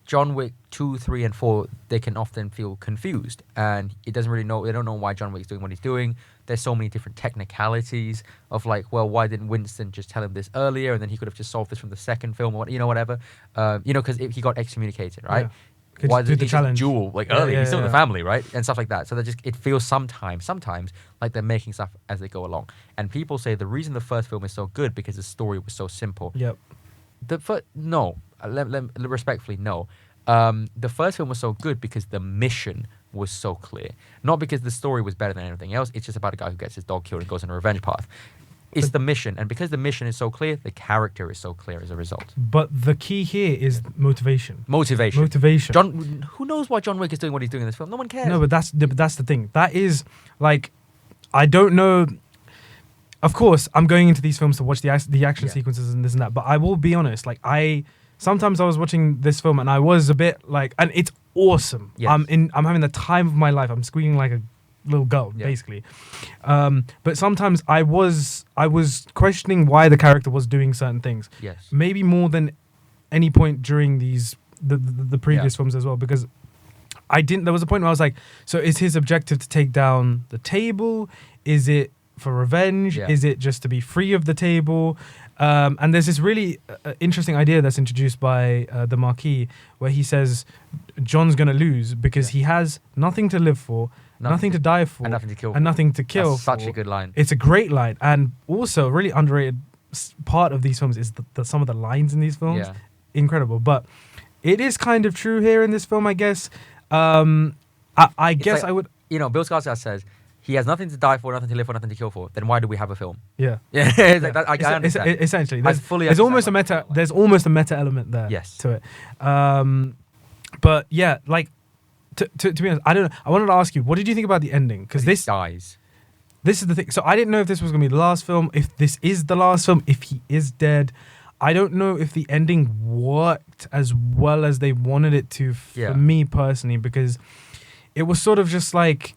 John Wick 2, 3, and 4, they can often feel confused and they don't know why John Wick's doing what he's doing. There's so many different technicalities of like, well, why didn't Winston just tell him this earlier and then he could have just solved this from the second film or whatever. Because he got excommunicated, right? Yeah. Could Why you do did the he challenge? just duel like Yeah, early? yeah, He's still in yeah. the family, right? And stuff like that. So it feels sometimes like they're making stuff as they go along. And people say the reason the first film is so good because the story was so simple. Yep. Respectfully, no. The first film was so good because the mission was so clear. Not because the story was better than anything else. It's just about a guy who gets his dog killed and goes on a revenge path. It's the mission. And because the mission is so clear, the character is so clear as a result. But the key here is motivation. Motivation. Who knows why John Wick is doing what he's doing in this film? No one cares. No, but that's the thing. That is like, I don't know. Of course, I'm going into these films to watch the action sequences and this and that. But I will be honest. Like sometimes I was watching this film and I was a bit like, and it's awesome. Yes. I'm having the time of my life. I'm squealing like a little girl, basically. But sometimes I was questioning why the character was doing certain things. Yes. Maybe more than any point during the previous films as well, because there was a point where I was like, so is his objective to take down the table? Is it for revenge? Yeah. Is it just to be free of the table? And there's this really interesting idea that's introduced by the Marquis, where he says John's going to lose because he has nothing to live for, nothing to die for, and nothing to kill and nothing to kill That's such for. a good line. It's a great line. And also a really underrated part of these films is some of the lines in these films. Yeah. Incredible. But it is kind of true here in this film, I guess. I guess like, I would... Bill Skarsgård says, he has nothing to die for, nothing to live for, nothing to kill for. Then why do we have a film? Yeah. Yeah, it's like that, I understand. Essentially, I fully understand there's almost a meta element there. Yes. To it. But yeah, like to be honest, I don't know. I wanted to ask you, what did you think about the ending? Because this dies. This is the thing. So I didn't know if this was gonna be the last film. If this is the last film, if he is dead, I don't know if the ending worked as well as they wanted it to for me personally, because it was sort of just like,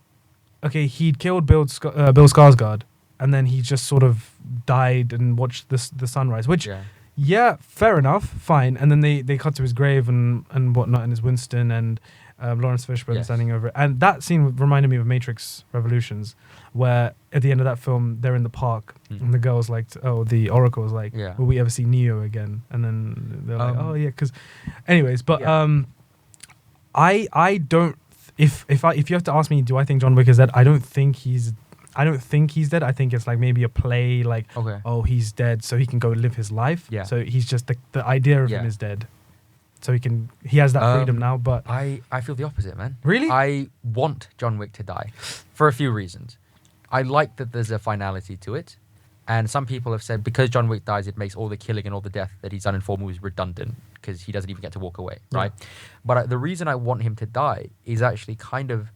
okay, he'd killed Bill Skarsgård, and then he just sort of died and watched the sunrise, which, fair enough, fine. And then they cut to his grave and whatnot, and his Winston and Lawrence Fishburne standing over it. And that scene reminded me of Matrix Revolutions, where at the end of that film, they're in the park, and the girl's like, the Oracle was like, will we ever see Neo again? And then they're like, oh yeah, because... Anyways, but I don't... If you have to ask me, do I think John Wick is dead? I don't think he's dead. I think it's like maybe a play, like, oh, he's dead, so he can go live his life. Yeah. So he's just the idea of him is dead. So he has that freedom now. But I feel the opposite, man. Really? I want John Wick to die for a few reasons. I like that there's a finality to it. And some people have said because John Wick dies, it makes all the killing and all the death that he's done in 4 movies redundant, because he doesn't even get to walk away, right? But the reason I want him to die is actually kind of...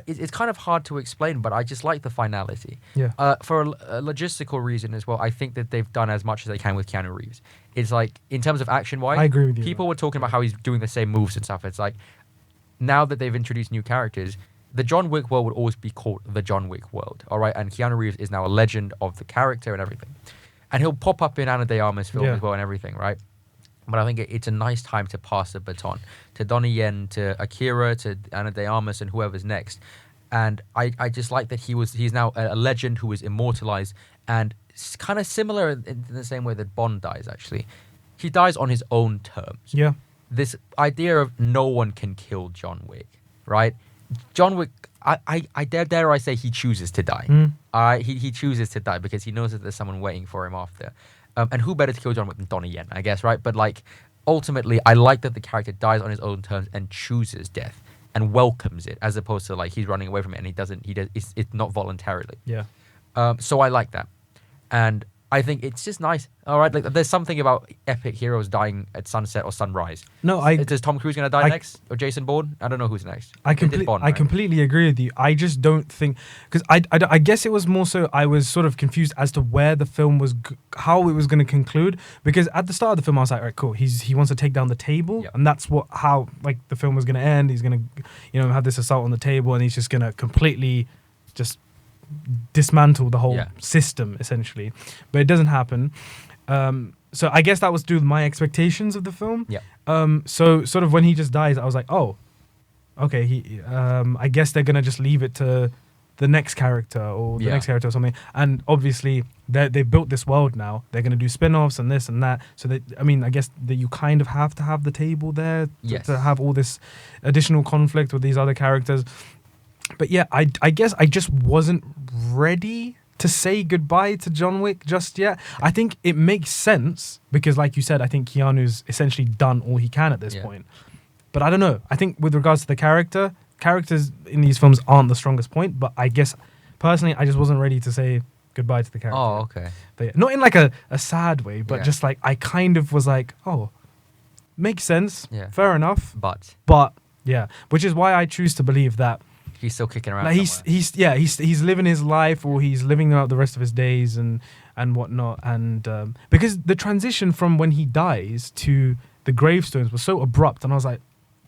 it's kind of hard to explain, but I just like the finality. Yeah. For a logistical reason as well, I think that they've done as much as they can with Keanu Reeves. It's like, in terms of action-wise... I agree with you. People were talking about how he's doing the same moves and stuff. It's like, now that they've introduced new characters... The John Wick world would always be called the John Wick world, all right? And Keanu Reeves is now a legend of the character and everything. And he'll pop up in Ana de Armas film as well and everything, right? But I think it's a nice time to pass the baton to Donnie Yen, to Akira, to Ana de Armas, and whoever's next. And I just like that he's now a legend who is immortalized, and kind of similar in the same way that Bond dies, actually. He dies on his own terms. Yeah. This idea of no one can kill John Wick, right? John Wick, I dare I say he chooses to die. He chooses to die because he knows that there's someone waiting for him after. And who better to kill John Wick than Donnie Yen, I guess, right? But like, ultimately, I like that the character dies on his own terms and chooses death and welcomes it, as opposed to like he's running away from it and he doesn't. It's not voluntarily. Yeah. So I like that, and I think it's just nice. All right, like there's something about epic heroes dying at sunset or sunrise. No, Is Tom Cruise gonna die next, or Jason Bourne? I don't know who's next. I They did Bond, I right? completely agree with you. I just don't think because I guess it was more so I was sort of confused as to where the film was how it was going to conclude, because at the start of the film I was like, all right, cool, he wants to take down the table, Yep. and that's how like the film was going to end. He's going to have this assault on the table, and he's just going to completely just dismantle the whole Yeah. system essentially, but it doesn't happen. So I guess that was due to my expectations of the film. Yeah. So sort of when he just dies, I was like, oh, okay. I guess they're gonna just leave it to the next character or the Yeah. next character or something. And obviously they've built this world now. They're gonna do spin-offs and this and that. So I guess that you kind of have to have the table there Yes. to have all this additional conflict with these other characters. But yeah, I guess I just wasn't ready to say goodbye to John Wick just yet. I think it makes sense because, like you said, I think Keanu's essentially done all he can at this point. But I don't know. I think with regards to the characters in these films aren't the strongest point. But I guess personally, I just wasn't ready to say goodbye to the character. Oh, okay. But yeah, not in like a sad way, but Yeah. just like I kind of was like, oh, makes sense. Yeah. Fair enough. But But yeah, which is why I choose to believe that. he's still kicking around. Like somewhere. he's living his life, or he's living out the rest of his days and whatnot, and because the transition from when he dies to the gravestones was so abrupt, and I was like,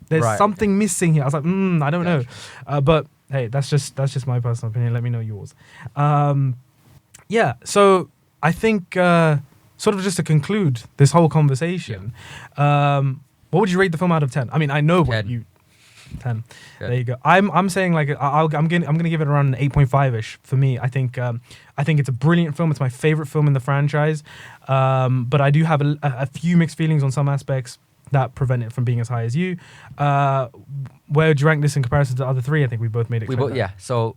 there's Right, something missing here. I was like, I don't know, Gotcha. but hey, that's just my personal opinion. Let me know yours. Yeah, so I think sort of just to conclude this whole conversation, what would you rate the film out of 10? I mean, I know what 10. you 10. Yeah. There you go. I'm saying like I'm gonna give it around an 8.5ish for me. I think it's a brilliant film. It's my favorite film in the franchise. But I do have a few mixed feelings on some aspects that prevent it from being as high as you. Where would you rank this in comparison to the other three? I think we both made it. Yeah. So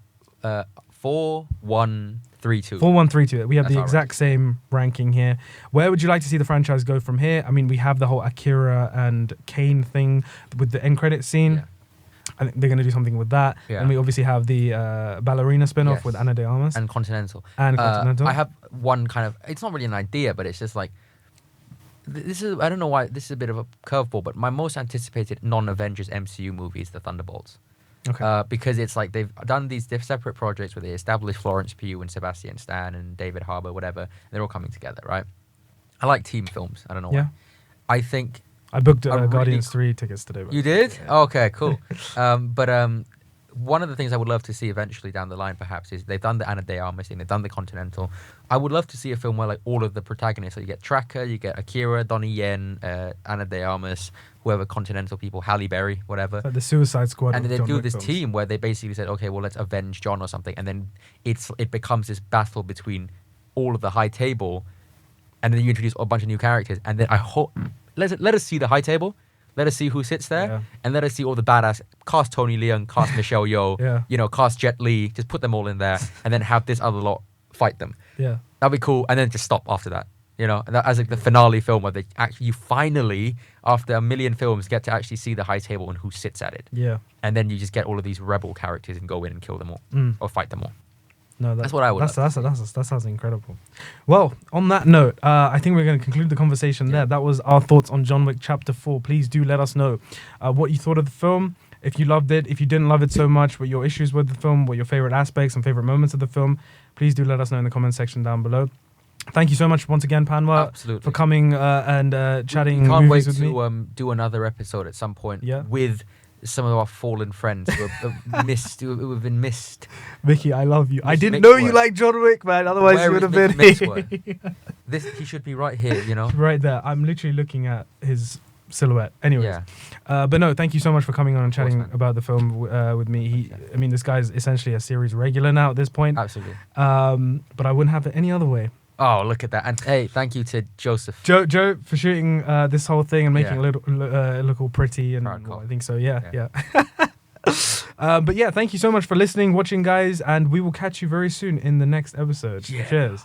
4, 1, 3, 2. 4, 1, 3, 2. We have That's the all exact same ranking here. Where would you like to see the franchise go from here? I mean, we have the whole Akira and Kane thing with the end credit scene. Yeah. I think they're going to do something with that. Yeah. And we obviously have the ballerina spin-off Yes. with Ana de Armas. And Continental. And Continental. I have one kind of. It's not really an idea, but it's just like. This is. I don't know why. This is a bit of a curveball, but my most anticipated non-Avengers MCU movie is the Thunderbolts. Okay. Because it's like they've done these separate projects where they established Florence Pugh and Sebastian Stan and David Harbour, whatever. They're all coming together, right? I like team films. I don't know Yeah. why. I think I booked really Guardians 3 tickets today. you did. Okay, cool. But one of the things I would love to see eventually down the line, perhaps, is they've done the Ana de Armas thing, they've done the Continental. I would love to see a film where like all of the protagonists, so you get Tracker, you get Akira, Donnie Yen, Ana de Armas, whoever Continental people, Halle Berry, whatever. Like the Suicide Squad. And of then they John do Wick this films. team where they basically said, okay, well, let's avenge John or something. And then it becomes this battle between all of the high table. And then you introduce a bunch of new characters. And then I hope, let us see the high table. Let us see who sits there. Yeah. And let us see all the badass. Cast Tony Leung, cast Michelle Yeoh, Yeah. Cast Jet Li. Just put them all in there. And then have this other lot fight them. Yeah. That'd be cool. And then just stop after that. And that as like the finale film where you finally, after a million films, get to actually see the high table and who sits at it. Yeah. And then you just get all of these rebel characters and go in and kill them all or fight them all. No, That's what I would That sounds incredible. Well, on that note, I think we're going to conclude the conversation there. That was our thoughts on John Wick Chapter 4. Please do let us know what you thought of the film. If you loved it, if you didn't love it so much, what your issues with the film, what your favorite aspects and favorite moments of the film, please do let us know in the comment section down below. Thank you so much once again, Panwa, Absolutely. for coming and chatting We can't wait movies with me. to do another episode at some point Yeah. with some of our fallen friends who have been missed. Vicky, I love you. I Miss didn't know you Mixworth. liked John Wick, man. Otherwise, Where you would is have Miss been Mixworth? He should be right here, right there. I'm literally looking at his silhouette. Anyways, Yeah. but no, thank you so much for coming on and Of course, chatting man. about the film with me. This guy's essentially a series regular now at this point. Absolutely. But I wouldn't have it any other way. Oh, look at that. And hey, thank you to Joseph. Joe for shooting this whole thing and making Yeah. it look all pretty and Proud cop. I think so. Yeah. But yeah, thank you so much for listening, watching, guys, and we will catch you very soon in the next episode. Yeah. Cheers.